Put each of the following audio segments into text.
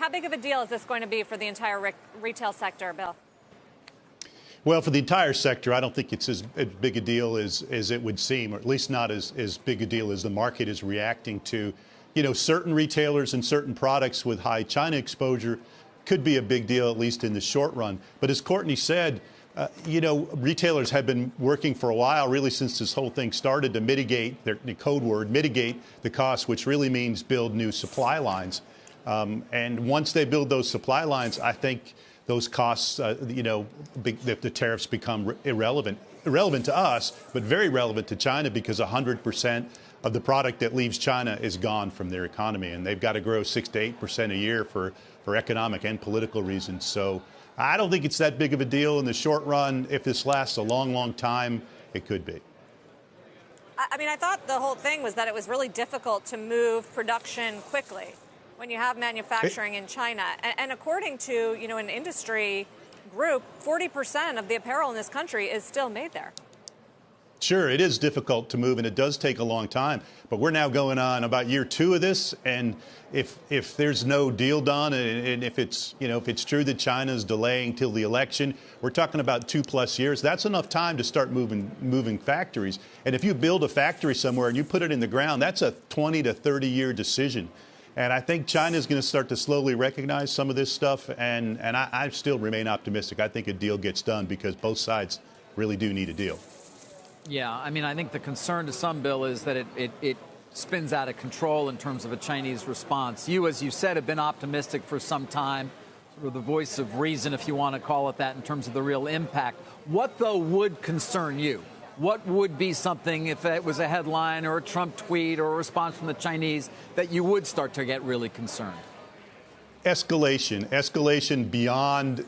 How big of a deal is this going to be for the entire retail sector, Bill? Well, for the entire sector, I don't think it's as big a deal as it would seem, or at least not as big a deal as the market is reacting to. You know, certain retailers and certain products with high China exposure could be a big deal, at least in the short run. But as Courtney said, you know, retailers have been working for a while, really since this whole thing started, to mitigate, the code word, mitigate the cost, which really means build new supply lines. And once they build those supply lines, I think those costs, you know, the tariffs become irrelevant to us, but very relevant to China, because 100% of the product that leaves China is gone from their economy, and they've got to grow 6 to 8% a year for economic and political reasons. So I don't think it's that big of a deal in the short run. If this lasts a long, long time, it could be. I mean, I thought the whole thing was that it was really difficult to move production quickly when you have manufacturing in China. And according to, you know, an industry group, 40% of the apparel in this country is still made there. Sure, it is difficult to move, and it does take a long time. But we're now going on about year 2 of this, and if there's no deal done, and if it's, you know, if it's true that China's delaying till the election, we're talking about 2+ years. That's enough time to start moving factories. And if you build a factory somewhere and you put it in the ground, that's a 20 to 30-year decision. And I think China is going to start to slowly recognize some of this stuff, and I still remain optimistic. I think a deal gets done because both sides really do need a deal. Yeah, I mean, I think the concern to some, Bill, is that it spins out of control in terms of a Chinese response. You, as you said, have been optimistic for some time, sort of the voice of reason, if you want to call it that, in terms of the real impact. What, though, would concern you? What would be something, if it was a headline or a Trump tweet or a response from the Chinese, that you would start to get really concerned? Escalation beyond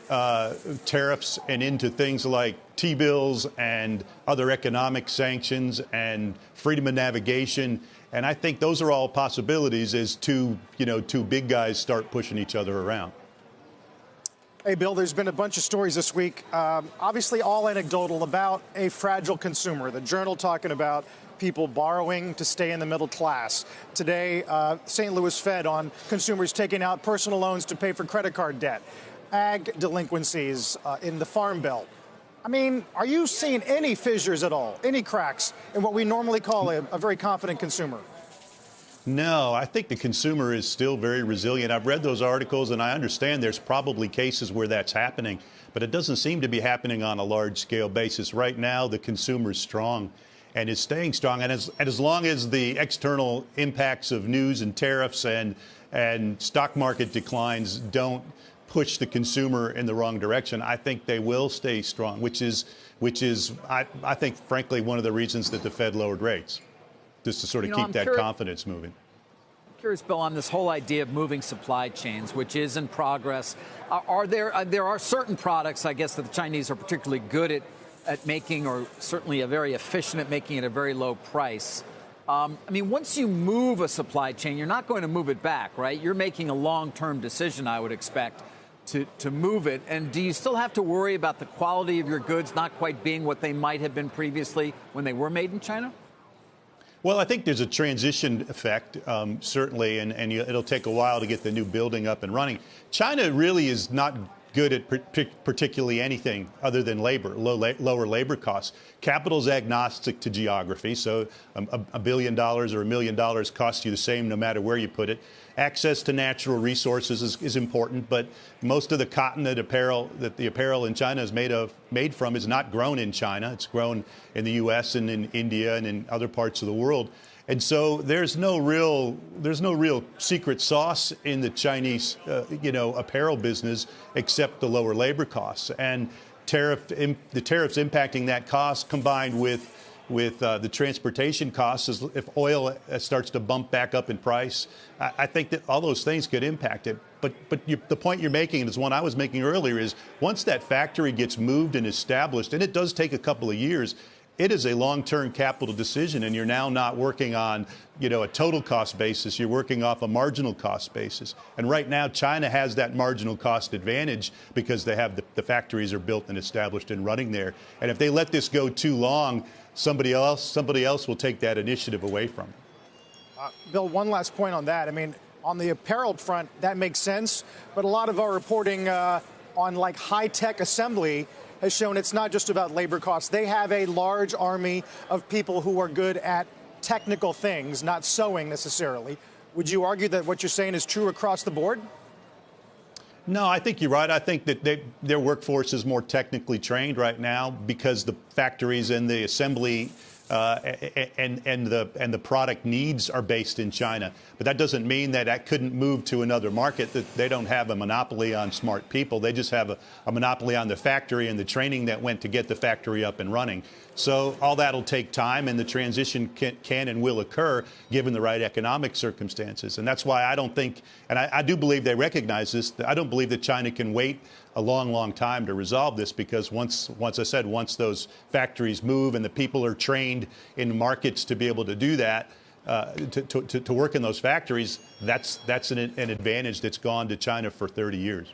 tariffs and into things like T-bills and other economic sanctions and freedom of navigation. And I think those are all possibilities as two big guys start pushing each other around. Hey, Bill, there's been a bunch of stories this week, obviously all anecdotal, about a fragile consumer. The Journal talking about people borrowing to stay in the middle class. Today, St. Louis Fed on consumers taking out personal loans to pay for credit card debt. Ag delinquencies in the Farm Bill. I mean, are you seeing any fissures at all, any cracks in what we normally call a very confident consumer? No, I think the consumer is still very resilient. I've read those articles, and I understand there's probably cases where that's happening, but it doesn't seem to be happening on a large-scale basis. Right now, the consumer is strong and is staying strong. And as long as the external impacts of news and tariffs and stock market declines don't push the consumer in the wrong direction, I think they will stay strong, which is I think, frankly, one of the reasons that the Fed lowered rates, just to sort of keep that confidence moving. I'm curious, Bill, on this whole idea of moving supply chains, which is in progress. There are certain products, I guess, that the Chinese are particularly good at making, or certainly very efficient at making at a very low price. I mean, once you move a supply chain, you're not going to move it back, right? You're making a long-term decision, I would expect, to move it. And do you still have to worry about the quality of your goods not quite being what they might have been previously when they were made in China? Well, I think there's a transition effect, certainly, and it'll take a while to get the new building up and running. China really is not good at particularly anything other than labor, lower labor costs. Capital's agnostic to geography, so $1 billion or $1 million costs you the same no matter where you put it. Access to natural resources is important, but most of the cotton that the apparel in China is made from is not grown in China. It's grown in the U.S. and in India and in other parts of the world. And so there's no real secret sauce in the Chinese, apparel business except the lower labor costs. And the tariffs impacting that cost, combined with the transportation costs, if oil starts to bump back up in price, I think that all those things could impact it. But the point you're making is one I was making earlier: is once that factory gets moved and established, and it does take a couple of years, it is a long-term capital decision, and you're now not working on, a total cost basis. You're working off a marginal cost basis. And right now, China has that marginal cost advantage because they have the factories are built and established and running there. And if they let this go too long, somebody else will take that initiative away from them. Bill, one last point on that. I mean, On the apparel front, that makes sense. But a lot of our reporting on like high-tech assembly has shown it's not just about labor costs. They have a large army of people who are good at technical things, not sewing necessarily. Would you argue that what you're saying is true across the board? No, I think you're right. I think that their workforce is more technically trained right now because the factories and the assembly and the product needs are based in China. But that doesn't mean that that couldn't move to another market, that they don't have a monopoly on smart people. They just have a monopoly on the factory and the training that went to get the factory up and running. So all that'll take time, and the transition can and will occur given the right economic circumstances. And that's why I don't think, and I do believe they recognize this, I don't believe that China can wait a long, long time to resolve this, because once those factories move and the people are trained in markets to be able to do that, to work in those factories, that's an advantage that's gone to China for 30 years.